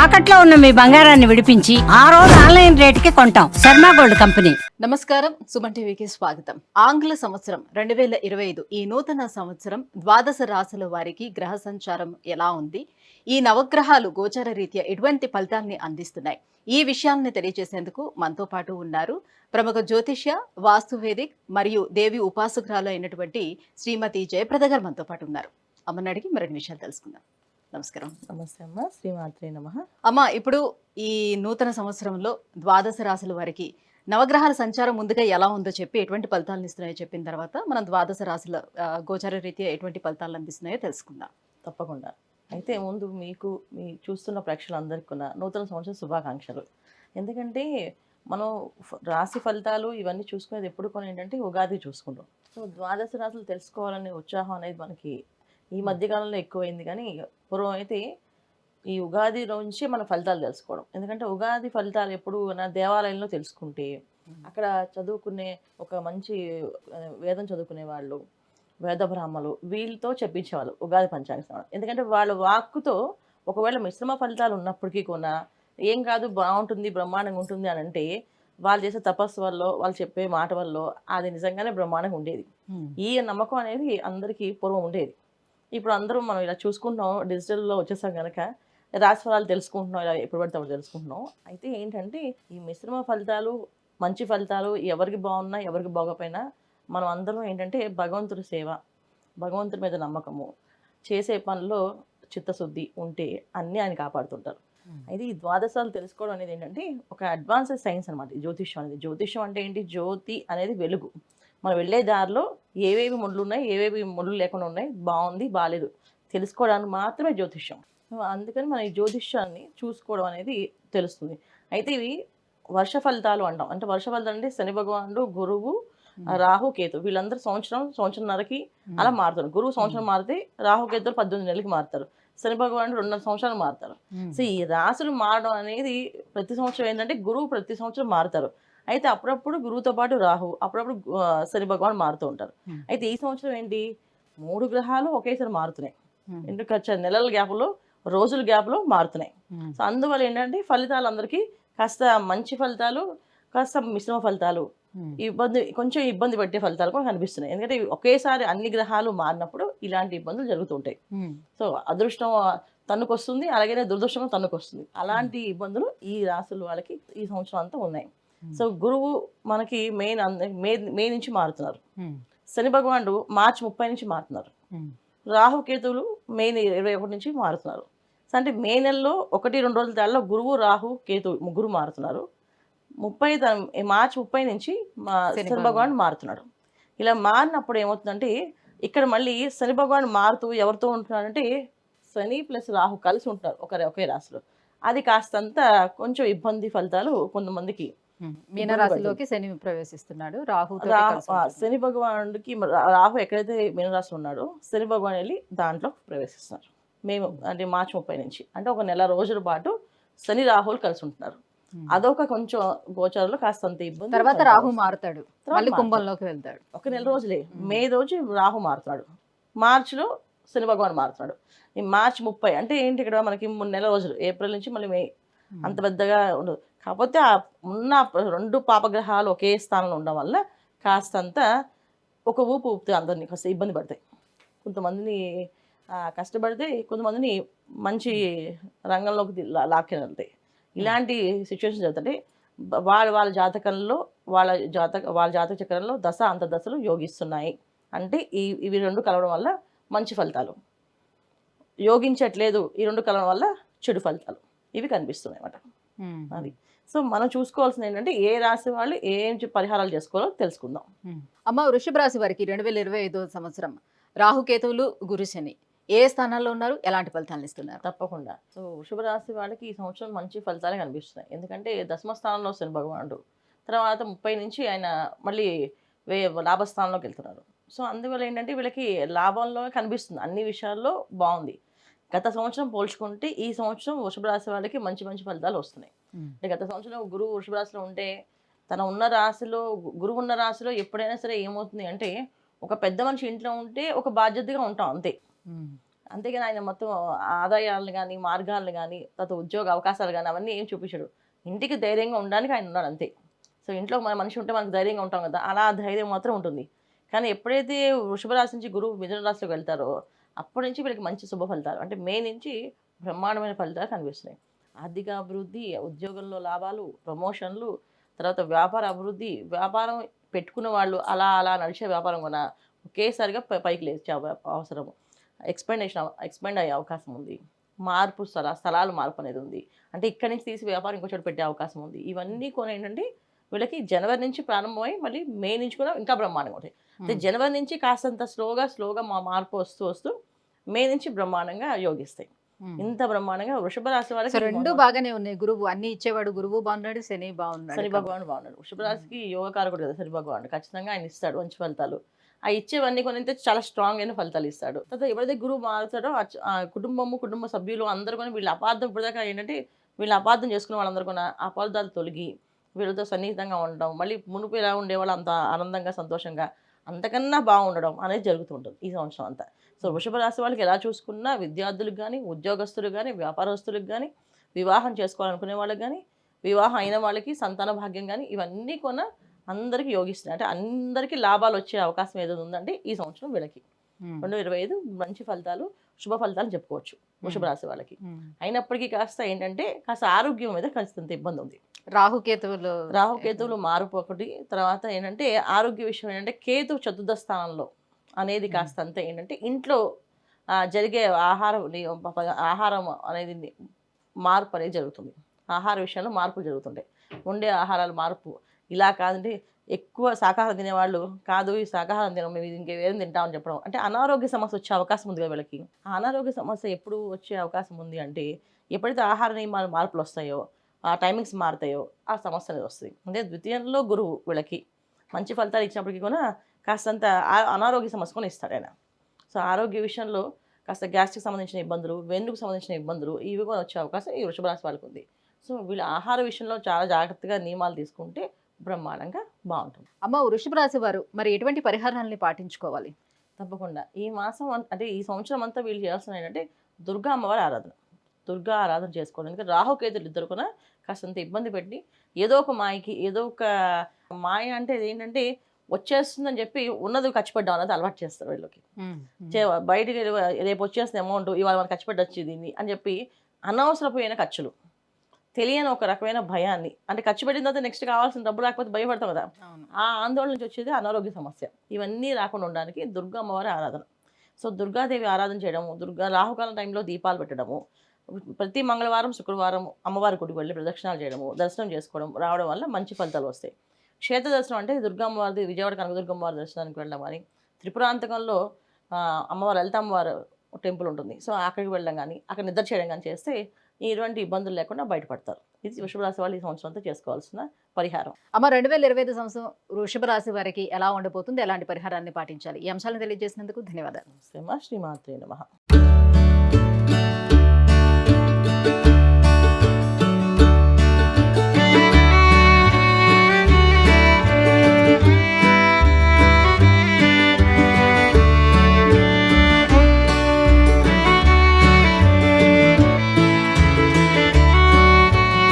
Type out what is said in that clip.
తాకట్లో ఉన్న మీ బంగారాన్ని విడిపించి ఆ రోజు ఆన్లైన్ రేటుకి కొంటాం. Sharma gold company. నమస్కారం, సుమన్ టీవీకి స్వాగతం. ఆంగ్ల సంవత్సరం 2025 ఈ నూతన సంవత్సరం ద్వాదశ రాశుల వారికి గ్రహ సంచారం ఎలా ఉంది, ఈ నవగ్రహాలు గోచార రీత్యా ఎటువంటి ఫలితాన్ని అందిస్తున్నాయి, ఈ విషయాలను తెలియజేసేందుకు మనతో పాటు ఉన్నారు ప్రముఖ జ్యోతిష్య, వాస్తువేదిక్ మరియు దేవి ఉపాసకురాలు అయినటువంటి శ్రీమతి జయప్రద గారు మనతో పాటు ఉన్నారు. అమ్మని అడిగి మరిన్ని విషయాలు తెలుసుకుందాం. నమస్కారం. నమస్తే అమ్మ. శ్రీమాత్రే నమః. అమ్మ, ఇప్పుడు ఈ నూతన సంవత్సరంలో ద్వాదశ రాశుల వారికి నవగ్రహాల సంచారం ముందుగా ఎలా ఉందో చెప్పి ఎటువంటి ఫలితాలను ఇస్తున్నాయో చెప్పిన తర్వాత మనం ద్వాదశ రాశుల గోచార రీత్యా ఎటువంటి ఫలితాలు అందిస్తున్నాయో తెలుసుకుందాం. తప్పకుండా. అయితే ముందు మీకు మీ చూస్తున్న ప్రేక్షకులందరికీ కూడా నూతన సంవత్సర శుభాకాంక్షలు. ఎందుకంటే మనం రాశి ఫలితాలు ఇవన్నీ చూసుకునేది ఎప్పుడు కొని ఏంటంటే ఉగాది చూసుకుంటాం. సో ద్వాదశ రాశులు తెలుసుకోవాలనే ఉత్సాహం అనేది మనకి ఈ మధ్యకాలంలో ఎక్కువైంది. కానీ పూర్వం అయితే ఈ ఉగాది నుంచి మన ఫలితాలు తెలుసుకోవడం. ఎందుకంటే ఉగాది ఫలితాలు ఎప్పుడు నా దేవాలయంలో తెలుసుకుంటే అక్కడ చదువుకునే ఒక మంచి వేదం చదువుకునే వాళ్ళు, వేద బ్రాహ్మలు వీళ్ళతో చెప్పించేవాళ్ళు ఉగాది పంచాంగ శ్రవణం. ఎందుకంటే వాళ్ళ వాక్కుతో ఒకవేళ మిశ్రమ ఫలితాలు ఉన్నప్పటికీ కూడా ఏం కాదు, బాగుంటుంది, బ్రహ్మాండంగా ఉంటుంది అని అంటే వాళ్ళు చేసే తపస్సు వల్ల, వాళ్ళు చెప్పే మాట వల్ల అది నిజంగానే బ్రహ్మాండంగా ఉండేది. ఈ నమ్మకం అనేది అందరికీ పూర్వం ఉండేది. ఇప్పుడు అందరూ మనం ఇలా చూసుకుంటున్నాం, డిజిటల్లో వచ్చేసాం కనుక రాశి ఫలాలు తెలుసుకుంటున్నాం, ఇలా ఎప్పుడు పడితే అప్పుడు తెలుసుకుంటున్నాం. అయితే ఏంటంటే ఈ మిశ్రమ ఫలితాలు, మంచి ఫలితాలు ఎవరికి బాగున్నా ఎవరికి బాగోపోయినా మనం అందరం ఏంటంటే భగవంతుడి సేవ, భగవంతుడి మీద నమ్మకము, చేసే పనిలో చిత్తశుద్ధి ఉంటే అన్నీ ఆయన కాపాడుతుంటారు. అయితే ఈ ద్వాదశాలు తెలుసుకోవడం అనేది ఏంటంటే ఒక అడ్వాన్స్డ్ సైన్స్ అనమాట. జ్యోతిష్యం అనేది, జ్యోతిష్యం అంటే ఏంటి, జ్యోతి అనేది వెలుగు. మనం వెళ్ళే దారిలో ఏవేవి ముళ్ళు ఉన్నాయి, ఏవేవి ముళ్ళు లేకుండా ఉన్నాయి, బాగుంది బాగాలేదు తెలుసుకోవడానికి మాత్రమే జ్యోతిష్యం. అందుకని మనం ఈ జ్యోతిష్యాన్ని చూసుకోవడం అనేది తెలుస్తుంది. అయితే ఇవి వర్ష ఫలితాలు అంటాం. అంటే వర్ష ఫలితాలు అంటే శని భగవానుడు, గురువు, రాహు, కేతు వీళ్ళందరూ సంవత్సరంన్నరకి అలా మారుతారు. గురువు సంవత్సరం మారితే రాహు కేతులు 18 నెలలకి మారుతారు. శని భగవానుడు 2.5 సంవత్సరాలు మారుతారు. సో ఈ రాశులు మారడం అనేది ప్రతి సంవత్సరం ఏంటంటే గురువు ప్రతి సంవత్సరం మారుతారు. అయితే అప్పుడప్పుడు గురువుతో పాటు రాహు, అప్పుడప్పుడు శని భగవాన్ మారుతూ ఉంటారు. అయితే ఈ సంవత్సరం ఏంటి, 3 గ్రహాలు ఒకేసారి మారుతున్నాయి. ఎందుకంటే నెలల గ్యాప్లో, రోజుల గ్యాప్లో మారుతున్నాయి. సో అందువల్ల ఏంటంటే ఫలితాలు అందరికీ కాస్త మంచి ఫలితాలు, కాస్త మిశ్రమ ఫలితాలు, కొంచెం ఇబ్బంది పెట్టే ఫలితాలు కూడా కనిపిస్తున్నాయి. ఎందుకంటే ఒకేసారి అన్ని గ్రహాలు మారినప్పుడు ఇలాంటి ఇబ్బందులు జరుగుతుంటాయి. సో అదృష్టం తన్నుకొస్తుంది, అలాగే దురదృష్టం తన్నుకొస్తుంది. అలాంటి ఇబ్బందులు ఈ రాశుల వాళ్ళకి ఈ సంవత్సరం అంతా ఉన్నాయి. సో గురువు మనకి మే నుంచి మారుతున్నారు. శని భగవానుడు మార్చి 30 నుంచి మారుతున్నారు. రాహు కేతువులు మే 21 నుంచి మారుతున్నారు. సో అంటే మే నెలలో 1-2 రోజుల తేడాలో గురువు, రాహు, కేతు ముగ్గురు మారుతున్నారు. మార్చి 30 నుంచి శని భగవానుడు మారుతున్నాడు. ఇలా మారినప్పుడు ఏమవుతుందంటే ఇక్కడ మళ్ళీ శని భగవానుడు మారుతూ ఎవరితో ఉంటున్నాడంటే శని ప్లస్ రాహు కలిసి ఉంటున్నారు ఒకే రాశిలో. అది కాస్తంత కొంచెం ఇబ్బంది ఫలితాలు కొంతమందికి. మీనరాశిలోకి శని ప్రవేశిస్తున్నాడు. శని భగవానుడికి రాహు ఎక్కడైతే మీనరాశి ఉన్నాడో శని భగవాన్ వెళ్ళి దాంట్లో ప్రవేశిస్తున్నారు. మేము అంటే మార్చి 30 నుంచి అంటే ఒక నెల రోజుల పాటు శని రాహులు కలిసి ఉంటున్నారు. అదొక కొంచెం గోచారంలో కాస్తంత ఇబ్బంది. తర్వాత రాహు మారుతాడు, మళ్ళీ కుంభంలోకి వెళ్తాడు. ఒక నెల రోజులే, మే రోజు రాహు మారుతున్నాడు, మార్చిలో శని భగవాన్ మారుతున్నాడు. ఈ మార్చి 30 అంటే ఏంటి, ఇక్కడ మనకి 3 నెలల రోజులు, ఏప్రిల్ నుంచి మళ్ళీ మే, అంత పెద్దగా ఉండదు. కాకపోతే ఆ ఉన్న 2 పాపగ్రహాలు ఒకే స్థానంలో ఉండడం వల్ల కాస్తంత ఒక ఊపు ఊపితే అందరినీ కాస్త ఇబ్బంది పడతాయి. కొంతమందిని కష్టపడితే కొంతమందిని మంచి రంగంలోకి లాక్కి వెళ్తాయి. ఇలాంటి సిచ్యువేషన్ జరుగుతుంటే వాళ్ళ జాతకంలో వాళ్ళ జాతక చక్రంలో దశ అంతర్దశలు యోగిస్తున్నాయి అంటే ఇవి 2 కలవడం వల్ల మంచి ఫలితాలు, యోగించట్లేదు ఈ 2 కలవడం వల్ల చెడు ఫలితాలు ఇవి కనిపిస్తున్నాయి అన్నమాట. అది సో మనం చూసుకోవాల్సింది ఏంటంటే ఏ రాశి వాళ్ళు ఏం పరిహారాలు చేసుకోవాలో తెలుసుకుందాం. అమ్మ, వృషభ రాశి వారికి 2025 సంవత్సరం రాహుకేతువులు, గురు, శని ఏ స్థానాల్లో ఉన్నారు, ఎలాంటి ఫలితాలను ఇస్తున్నారు? తప్పకుండా. సో వృషభ రాశి వాళ్ళకి ఈ సంవత్సరం మంచి ఫలితాలే కనిపిస్తున్నాయి. ఎందుకంటే దశమ స్థానంలో శని భగవానుడు, తర్వాత 30 నుంచి ఆయన మళ్ళీ లాభస్థానంలోకి వెళ్తున్నారు. సో అందువల్ల ఏంటంటే వీళ్ళకి లాభంలో కనిపిస్తుంది, అన్ని విషయాల్లో బాగుంది. గత సంవత్సరం పోల్చుకుంటే ఈ సంవత్సరం వృషభ రాశి వాళ్ళకి మంచి ఫలితాలు వస్తున్నాయి. అంటే గత సంవత్సరం గురువు వృషభ రాశిలో ఉంటే గురువు ఉన్న రాశిలో ఎప్పుడైనా సరే ఏమవుతుంది అంటే ఒక పెద్ద మనిషి ఇంట్లో ఉంటే ఒక బాధ్యతగా ఉంటాం అంతే. అంతేగాని ఆయన మొత్తం ఆదాయాలను కానీ మార్గాలను కానీ తర్వాత ఉద్యోగ అవకాశాలు కానీ అవన్నీ ఏం చూపించడు. ఇంటికి ధైర్యంగా ఉండడానికి ఆయన ఉన్నాడు అంతే. సో ఇంట్లో మన మనిషి ఉంటే మనకు ధైర్యంగా ఉంటాం కదా, అలా ఆ ధైర్యం మాత్రం ఉంటుంది. కానీ ఎప్పుడైతే వృషభ రాశి నుంచి గురువు మిథున రాశిలోకి వెళ్తారో అప్పటి నుంచి వీళ్ళకి మంచి శుభ ఫలితాలు, అంటే మే నుంచి బ్రహ్మాండమైన ఫలితాలు కనిపిస్తున్నాయి. ఆర్థిక అభివృద్ధి, ఉద్యోగంలో లాభాలు, ప్రమోషన్లు, తర్వాత వ్యాపార అభివృద్ధి, వ్యాపారం పెట్టుకున్న వాళ్ళు అలా అలా నడిచే వ్యాపారం కూడా ఒకేసారిగా పైకి లేచే అవసరం, ఎక్స్పెండ్ అయ్యే అవకాశం ఉంది. మార్పు స్థలాలు మార్పు అనేది ఉంది. అంటే ఇక్కడి నుంచి తీసి వ్యాపారం ఇంకో చోట పెట్టే అవకాశం ఉంది. ఇవన్నీ కూడా ఏంటంటే వీళ్ళకి జనవరి నుంచి ప్రారంభమై మళ్ళీ మే నుంచి కూడా ఇంకా బ్రహ్మాండంగా ఉంటాయి. అంటే జనవరి నుంచి కాస్తంత స్లోగా మార్పు వస్తూ మే నుంచి బ్రహ్మాండంగా యోగిస్తాయి. ఇంత బ్రహ్మాండంగా వృషభ రాశి వాళ్ళకి రెండు బాగానే ఉన్నాయి. గురువు అన్ని ఇచ్చేవాడు, గురువు బాగున్నాడు, శని బాగున్నాడు. శని భగవాన్ బాగున్నాడు. వృషభ రాశికి యోగకారకుడు కదా శని భగవాన్, ఖచ్చితంగా ఆయన ఇస్తాడు మంచి ఫలితాలు. ఆ ఇచ్చేవన్నీ కొన్ని చాలా స్ట్రాంగ్ అయిన ఫలితాలు ఇస్తాడు. తర్వాత ఎవరైతే గురువు మారుతాడో ఆ కుటుంబ సభ్యులు అందరూ కూడా వీళ్ళ అపార్థం ఇప్పటిదాకా ఏంటంటే వీళ్ళ అపార్థం చేసుకున్న వాళ్ళందరూ కూడా అపార్థాలు తొలగి వీళ్ళతో సన్నిహితంగా ఉండడం, మళ్ళీ మునుపు ఎలా ఉండేవాళ్ళు అంత ఆనందంగా సంతోషంగా అంతకన్నా బాగుండడం అనేది జరుగుతుంటుంది ఈ సంవత్సరం అంతా. సో వృషభ రాశి వాళ్ళకి ఎలా చూసుకున్నా విద్యార్థులకు కానీ, ఉద్యోగస్తులకు కానీ, వ్యాపారస్తులకు కానీ, వివాహం చేసుకోవాలనుకునే వాళ్ళకి కానీ, వివాహం అయిన వాళ్ళకి సంతాన భాగ్యం కానీ, ఇవన్నీ కూడా అందరికీ యోగిస్తున్నాయి. అంటే అందరికీ లాభాలు వచ్చే అవకాశం ఏదో ఉందంటే ఈ సంవత్సరం వీళ్ళకి 2025 మంచి ఫలితాలు, శుభ ఫలితాలు చెప్పుకోవచ్చు వృషభ రాశి వాళ్ళకి. అయినప్పటికీ కాస్త ఏంటంటే కాస్త ఆరోగ్యం మీద కాస్తంత ఇబ్బంది ఉంది. రాహుకేతువులు మార్పు ఒకటి. తర్వాత ఏంటంటే ఆరోగ్య విషయం ఏంటంటే కేతు చతుర్థ స్థానంలో అనేది కాస్తంత ఏంటంటే ఇంట్లో జరిగే ఆహారం అనేది మార్పు అనేది జరుగుతుంది. ఆహార విషయంలో మార్పులు జరుగుతుంటాయి. వండే ఆహారాలు మార్పు. ఇలా కాదంటే ఎక్కువ శాకాహారం తినేవాళ్ళు కాదు ఈ శాకాహారం తినం మేము ఇంకేం తింటామని చెప్పడం, అంటే అనారోగ్య సమస్య వచ్చే అవకాశం ఉంది కదా వీళ్ళకి. ఆ అనారోగ్య సమస్య ఎప్పుడు వచ్చే అవకాశం ఉంది అంటే ఎప్పుడైతే ఆహార నియమాలు మార్పులు వస్తాయో, ఆ టైమింగ్స్ మారుతాయో ఆ సమస్య అనేది వస్తుంది. అంటే ద్వితీయంలో గురువు వీళ్ళకి మంచి ఫలితాలు ఇచ్చినప్పటికీ కూడా కాస్తంత అనారోగ్య సమస్య కూడా ఇస్తాడు ఆయన. సో ఆరోగ్య విషయంలో కాస్త గ్యాస్ట్రిక్ సంబంధించిన ఇబ్బందులు, వెన్నుకు సంబంధించిన ఇబ్బందులు ఇవి కూడా వచ్చే అవకాశం ఈ వృషభ రాశి వాళ్ళకి ఉంది. సో వీళ్ళ ఆహార విషయంలో చాలా జాగ్రత్తగా నియమాలు తీసుకుంటే బ్రహ్మాండంగా బాగుంటుంది. అమ్మ వృషభ రాశి వారు మరి ఎటువంటి పరిహారాలని పాటించుకోవాలి? తప్పకుండా ఈ మాసం అంటే ఈ సంవత్సరం అంతా వీళ్ళు చేయాల్సిన ఏంటంటే దుర్గా అమ్మవారి ఆరాధన, దుర్గా ఆరాధన చేసుకోవడం. ఎందుకంటే రాహుకేతులు ఇద్దరు కూడా కాస్తంత ఇబ్బంది పెట్టి ఏదో ఒక మాయకి, ఏదో ఒక మాయ అంటే ఏంటంటే వచ్చేస్తుందని చెప్పి ఉన్నది ఖర్చుపెట్టాం అనేది అలవాటు చేస్తారు వీళ్ళకి. బయటికి రేపు వచ్చేసిన అమౌంట్ ఇవాళ మనకు ఖర్చుపెట్టి వచ్చింది అని చెప్పి అనవసరపోయిన ఖర్చులు, తెలియని ఒక రకమైన భయాన్ని, అంటే ఖర్చు పెట్టిన తర్వాత నెక్స్ట్ కావాల్సిన డబ్బు రాకపోతే భయపడతాం కదా, ఆ ఆందోళన నుంచి వచ్చేది అనారోగ్య సమస్య. ఇవన్నీ రాకుండా ఉండడానికి దుర్గా అమ్మవారి ఆరాధన. సో దుర్గాదేవి ఆరాధన చేయడము, రాహుకాలం టైంలో దీపాలు పెట్టడము, ప్రతి మంగళవారం శుక్రవారం అమ్మవారి గుడికి వెళ్ళి ప్రదక్షిణాలు చేయడము, దర్శనం చేసుకోవడం రావడం వల్ల మంచి ఫలితాలు వస్తాయి. క్షేత్ర దర్శనం అంటే దుర్గా అమ్మవారిది విజయవాడ కనకదుర్గ అమ్మవారి దర్శనానికి వెళ్ళడం కానీ, త్రిపురాంతకంలో అమ్మవారు లలిత అమ్మవారు టెంపుల్ ఉంటుంది. సో అక్కడికి వెళ్ళడం కానీ, అక్కడ నిద్ర చేయడం కానీ చేస్తే ఎటువంటి ఇబ్బందులు లేకుండా బయటపడతారు. ఇది వృషభ రాశి వాళ్ళు ఈ సంవత్సరం అంతా చేసుకోవాల్సిన పరిహారం. అమ్మ 2025 సంవత్సరం వృషభ రాశి వారికి ఎలా ఉండబోతుంది, ఎలాంటి పరిహారాన్ని పాటించాలి? ఈ అంశాలను తెలియజేసినందుకు ధన్యవాదాలు. శ్రీమాత్రే నమః.